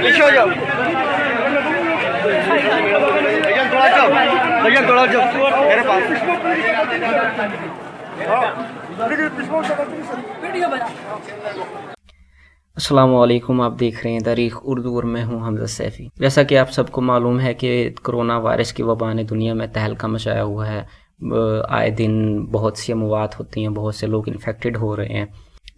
पीछे हो जाओ। भैया थोड़ा जाओ मेरे पास। अस्सलामुअलैकुम, आप देख रहे हैं तारीख उर्दू और मैं हूं हमजा सैफ़ी। जैसा कि आप सबको मालूम है कि कोरोना वायरस की वबा ने दुनिया में तहलका मचाया हुआ है। आए दिन बहुत सी अमवात होती हैं, बहुत से लोग इन्फेक्टेड हो रहे हैं।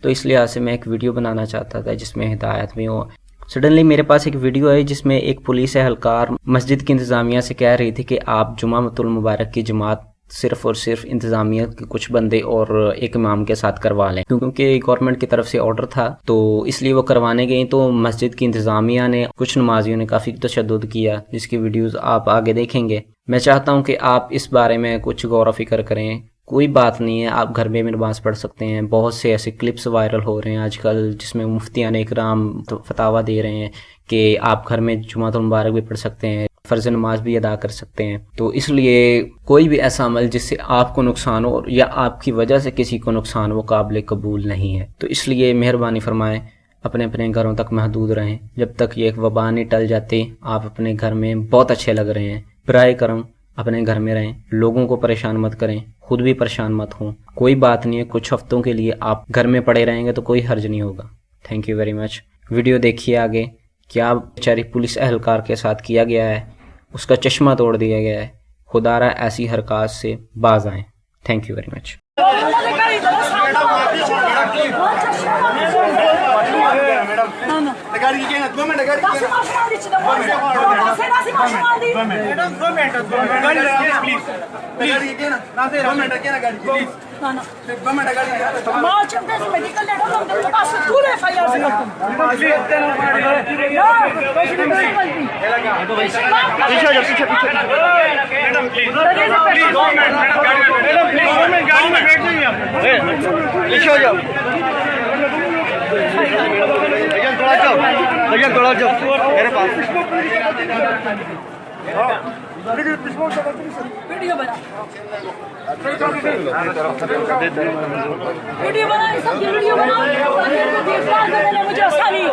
तो इस लिहाज से मैं एक वीडियो बनाना चाहता था जिसमें हिदायत भी हो। सडनली मेरे पास एक वीडियो है जिसमें एक पुलिस एहलकार मस्जिद की इंतज़ामिया से कह रही थी कि आप जुमातुल मुबारक की जमात सिर्फ और सिर्फ इंतज़ामिया के कुछ बंदे और एक इमाम के साथ करवा लें, क्योंकि गवर्नमेंट की तरफ से ऑर्डर था। तो इसलिए वो करवाने गई तो मस्जिद की इंतज़ामिया ने, कुछ नमाजियों ने काफ़ी तशद्दुद किया, जिसकी वीडियोज़ आप आगे देखेंगे। मैं चाहता हूँ कि आप इस बारे में कुछ गौर व फिक्र करें। कोई बात नहीं है, आप घर में भी नमाज़ पढ़ सकते हैं। बहुत से ऐसे क्लिप्स वायरल हो रहे हैं आजकल जिसमें मुफ्तियान इकराम फतावा दे रहे हैं कि आप घर में जुमातुल मुबारक भी पढ़ सकते हैं, फ़र्ज़ नमाज भी अदा कर सकते हैं। तो इसलिए कोई भी ऐसा अमल जिससे आपको नुकसान हो या आपकी वजह से किसी को नुकसान हो, काबिल कबूल नहीं है। तो इसलिए मेहरबानी फरमाएं, अपने अपने घरों तक महदूद रहें। जब तक ये एक वबा नहीं टल जाती, आप अपने घर में बहुत अच्छे लग रहे हैं। बराए करम अपने घर में रहें, लोगों को परेशान मत करें, खुद भी परेशान मत हों। कोई बात नहीं है, कुछ हफ्तों के लिए आप घर में पड़े रहेंगे तो कोई हर्ज नहीं होगा। Thank you very much. Video देखिए आगे, क्या बेचारी पुलिस एहलकार के साथ किया गया है। उसका चश्मा तोड़ दिया गया है। खुदारा ऐसी हरकत से बाज आएं। Thank you very much. पीछे हो जाओ। भैया थोड़ा जाओ मेरे पास। वीडियो बना मुझे आसानी हो।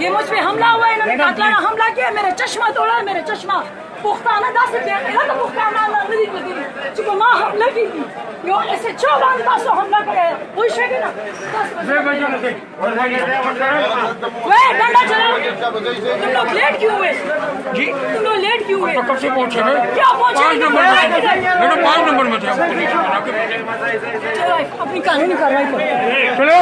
ये मुझ पे हमला हुआ है, इन्होंने कातलाना हमला किया, मेरे चश्मा तोड़ा, मेरे चश्मा पुख्ताना दस तो पुख्ताना नहीं लगी चुप मां हमला की यो ऐसे 14 पासों हमला करे वही शेगे ना वे डंडा चला। तुम लोग लेट क्यों हुए जी? तुम लोग लेट क्यों हुए? कब से पहुंचे ना? क्या पहुंचे? 5 नंबर में थे। चलो अपनी कानूनी कार्रवाई करो। चले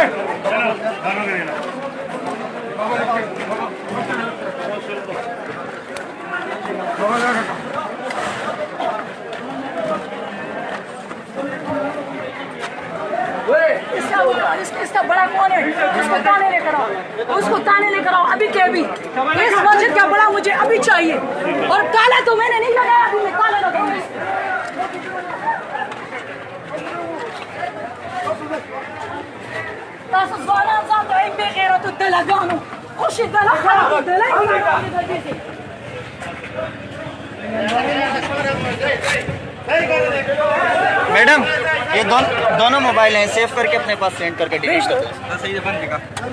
इसका बड़ा कौन है? उसको ताने लेकर आओ, उसको ताने लेकर आओ अभी के अभी। इस मस्जिद का बड़ा मुझे अभी चाहिए। और ताला तो मैंने नहीं लगाया, अभी मैं ताला लगाऊंगा। मैडम, ये दोनों मोबाइल हैं, सेव करके अपने पास सेंड करके डिलीट कर दो।